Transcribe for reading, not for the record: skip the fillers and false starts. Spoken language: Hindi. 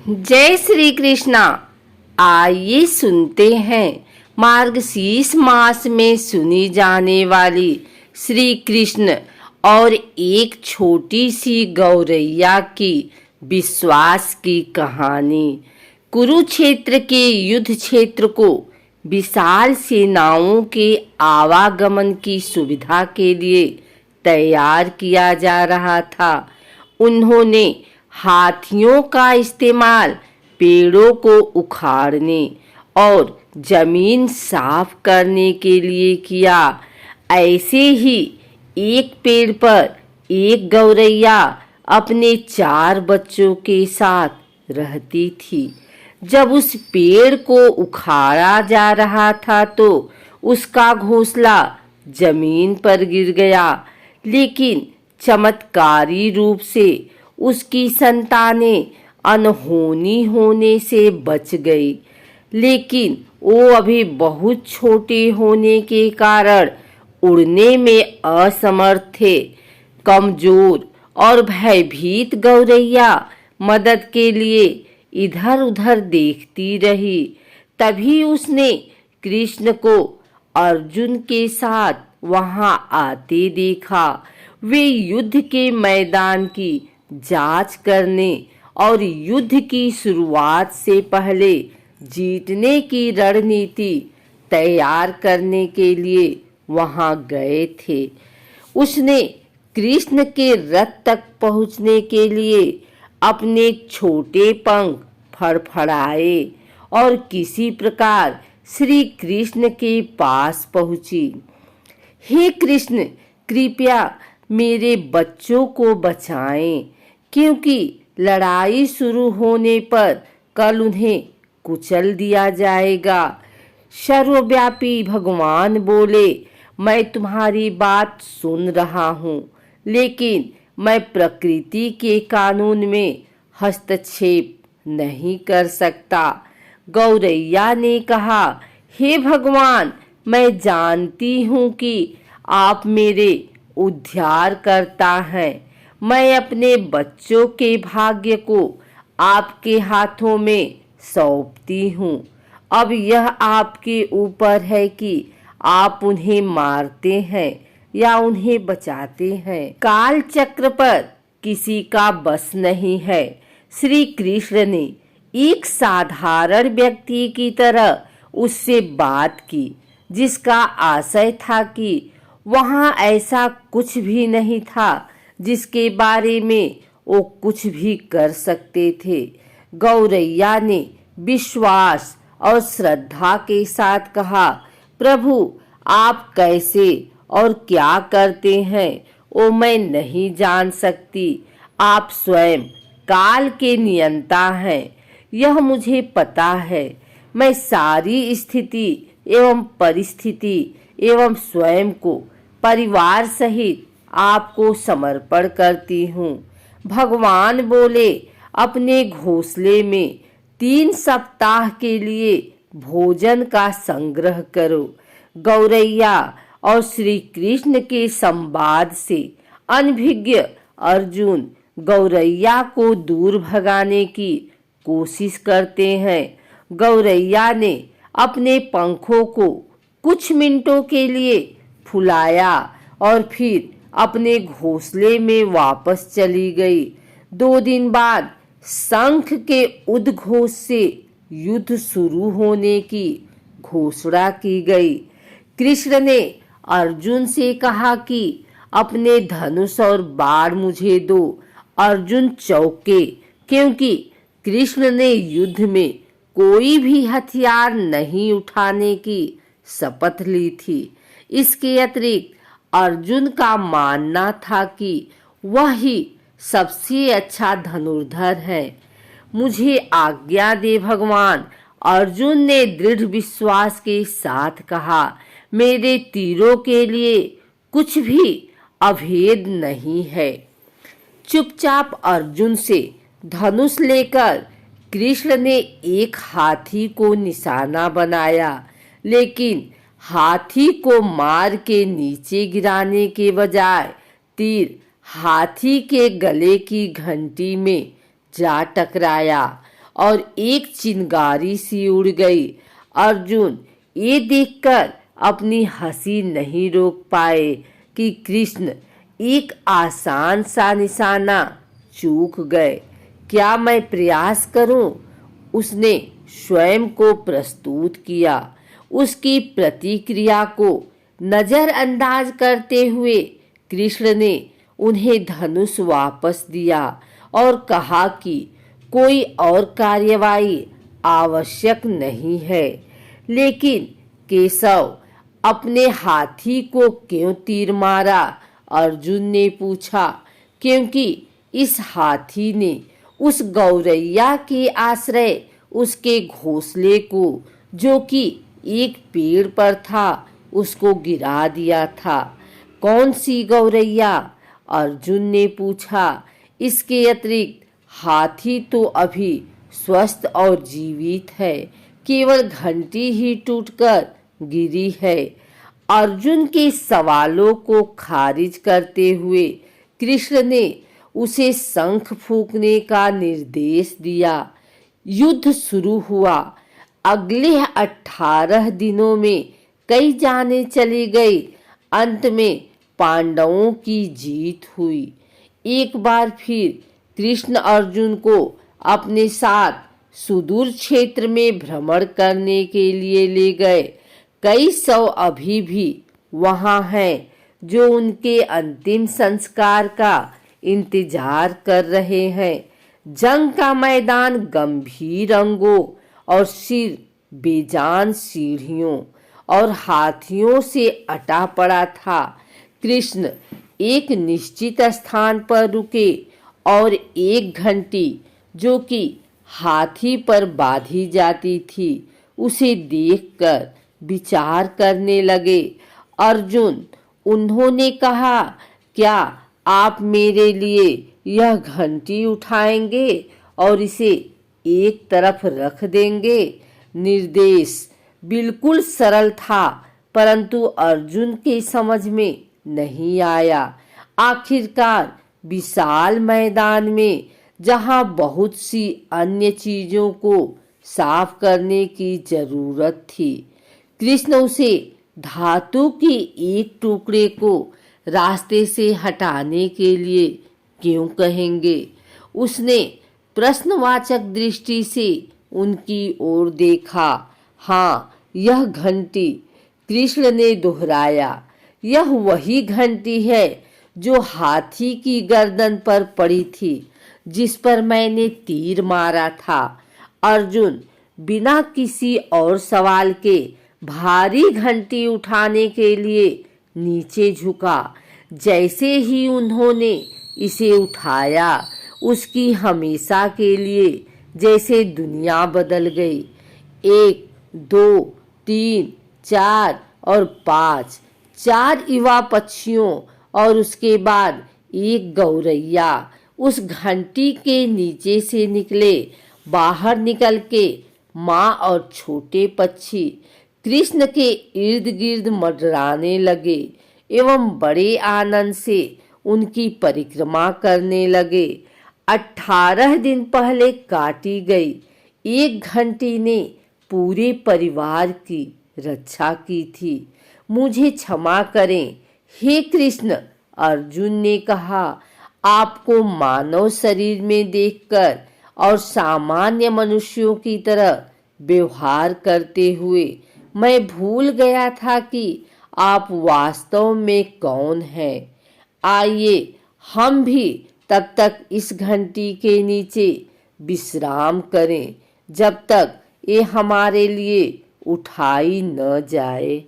जय श्री कृष्णा। आइए सुनते हैं मार्गशीर्ष मास में सुनी जाने वाली श्री कृष्ण और एक छोटी सी गौरैया की विश्वास की कहानी। कुरुक्षेत्र के युद्ध क्षेत्र को विशाल सेनाओं के आवागमन की सुविधा के लिए तैयार किया जा रहा था। उन्होंने हाथियों का इस्तेमाल पेड़ों को उखाड़ने और जमीन साफ करने के लिए किया। ऐसे ही एक पेड़ पर एक गौरैया अपने 4 बच्चों के साथ रहती थी। जब उस पेड़ को उखाड़ा जा रहा था तो उसका घोंसला जमीन पर गिर गया, लेकिन चमत्कारी रूप से उसकी संतानें अनहोनी होने से बच गई। लेकिन वो अभी बहुत छोटे होने के कारण उड़ने में असमर्थ थे। कमजोर और भयभीत गौरैया मदद के लिए इधर उधर देखती रही। तभी उसने कृष्ण को अर्जुन के साथ वहां आते देखा। वे युद्ध के मैदान की जांच करने और युद्ध की शुरुआत से पहले जीतने की रणनीति तैयार करने के लिए वहां गए थे। उसने कृष्ण के रथ तक पहुंचने के लिए अपने छोटे पंख फड़फड़ाए और किसी प्रकार श्री कृष्ण के पास पहुंची। हे कृष्ण, कृपया मेरे बच्चों को बचाएं, क्योंकि लड़ाई शुरू होने पर कल उन्हें कुचल दिया जाएगा। सर्वव्यापी भगवान बोले, मैं तुम्हारी बात सुन रहा हूँ, लेकिन मैं प्रकृति के कानून में हस्तक्षेप नहीं कर सकता। गौरैया ने कहा, हे भगवान, मैं जानती हूँ कि आप मेरे उद्धार करता हैं। मैं अपने बच्चों के भाग्य को आपके हाथों में सौंपती हूँ। अब यह आपके ऊपर है कि आप उन्हें मारते हैं या उन्हें बचाते हैं। काल चक्र पर किसी का बस नहीं है। श्री कृष्ण ने एक साधारण व्यक्ति की तरह उससे बात की, जिसका आशय था कि वहां ऐसा कुछ भी नहीं था जिसके बारे में वो कुछ भी कर सकते थे। गौरैया ने विश्वास और श्रद्धा के साथ कहा, प्रभु, आप कैसे और क्या करते हैं वो मैं नहीं जान सकती। आप स्वयं काल के नियंता हैं, यह मुझे पता है। मैं सारी स्थिति एवं परिस्थिति एवं स्वयं को परिवार सहित आपको समर्पण करती हूँ। भगवान बोले, अपने घोंसले में 3 सप्ताह के लिए भोजन का संग्रह करो। गौरैया और श्री कृष्ण के संवाद से अनभिज्ञ अर्जुन गौरैया को दूर भगाने की कोशिश करते हैं। गौरैया ने अपने पंखों को कुछ मिनटों के लिए फुलाया और फिर अपने घोंसले में वापस चली गई। 2 दिन बाद शंख के उद्घोष से युद्ध शुरू होने की घोषणा की गई। कृष्ण ने अर्जुन से कहा कि अपने धनुष और बाण मुझे दो। अर्जुन चौंके, क्योंकि कृष्ण ने युद्ध में कोई भी हथियार नहीं उठाने की शपथ ली थी। इसके अतिरिक्त अर्जुन का मानना था कि वह ही सबसे अच्छा धनुर्धर है। मुझे आज्ञा दे भगवान, अर्जुन ने दृढ़ विश्वास के साथ कहा। मेरे तीरों के लिए कुछ भी अभेद नहीं है। चुपचाप अर्जुन से धनुष लेकर कृष्ण ने एक हाथी को निशाना बनाया, लेकिन हाथी को मार के नीचे गिराने के बजाय तीर हाथी के गले की घंटी में जा टकराया और एक चिंगारी सी उड़ गई। अर्जुन ये देखकर अपनी हंसी नहीं रोक पाए कि कृष्ण एक आसान सा निशाना चूक गए। क्या मैं प्रयास करूं? उसने स्वयं को प्रस्तुत किया। उसकी प्रतिक्रिया को नजरअंदाज करते हुए कृष्ण ने उन्हें धनुष वापस दिया और कहा कि कोई और कार्यवाही आवश्यक नहीं है। लेकिन केशव, अपने हाथी को क्यों तीर मारा? अर्जुन ने पूछा। क्योंकि इस हाथी ने उस गौरैया के आश्रय उसके घोंसले को, जो कि एक पेड़ पर था, उसको गिरा दिया था। कौन सी गौरैया? अर्जुन ने पूछा। इसके अतिरिक्त हाथी तो अभी स्वस्थ और जीवित है, केवल घंटी ही टूटकर गिरी है। अर्जुन के सवालों को खारिज करते हुए कृष्ण ने उसे शंख फूंकने का निर्देश दिया। युद्ध शुरू हुआ। अगले 18 दिनों में कई जाने चली गई। अंत में पांडवों की जीत हुई। एक बार फिर कृष्ण अर्जुन को अपने साथ सुदूर क्षेत्र में भ्रमण करने के लिए ले गए। कई सौ अभी भी वहां हैं जो उनके अंतिम संस्कार का इंतजार कर रहे हैं। जंग का मैदान गंभीर अंगों और सिर बेजान सीढ़ियों और हाथियों से अटा पड़ा था। कृष्ण एक निश्चित स्थान पर रुके और एक घंटी, जो कि हाथी पर बांधी जाती थी, उसे देखकर विचार करने लगे। अर्जुन, उन्होंने कहा, क्या आप मेरे लिए यह घंटी उठाएंगे और इसे एक तरफ रख देंगे? निर्देश बिल्कुल सरल था, परंतु अर्जुन के समझ में नहीं आया। आखिरकार विशाल मैदान में, जहां बहुत सी अन्य चीजों को साफ करने की जरूरत थी, कृष्ण उसे धातु के एक टुकड़े को रास्ते से हटाने के लिए क्यों कहेंगे? उसने प्रश्नवाचक दृष्टि से उनकी ओर देखा। हाँ, यह घंटी, कृष्ण ने दोहराया। यह वही घंटी है जो हाथी की गर्दन पर पड़ी थी, जिस पर मैंने तीर मारा था। अर्जुन बिना किसी और सवाल के भारी घंटी उठाने के लिए नीचे झुका। जैसे ही उन्होंने इसे उठाया, उसकी हमेशा के लिए जैसे दुनिया बदल गई। 1, 2, 3, 4 और 5, 4 युवा पक्षियों और उसके बाद एक गौरैया उस घंटी के नीचे से निकले। बाहर निकल के माँ और छोटे पक्षी कृष्ण के इर्द गिर्द मंडराने लगे एवं बड़े आनंद से उनकी परिक्रमा करने लगे। 18 दिन पहले काटी गई एक घंटी ने पूरे परिवार की रक्षा की थी। मुझे क्षमा करें हे कृष्ण, अर्जुन ने कहा। आपको मानव शरीर में देखकर और सामान्य मनुष्यों की तरह व्यवहार करते हुए मैं भूल गया था कि आप वास्तव में कौन हैं। आइए हम भी तब तक इस घंटी के नीचे विश्राम करें, जब तक ये हमारे लिए उठाई न जाए।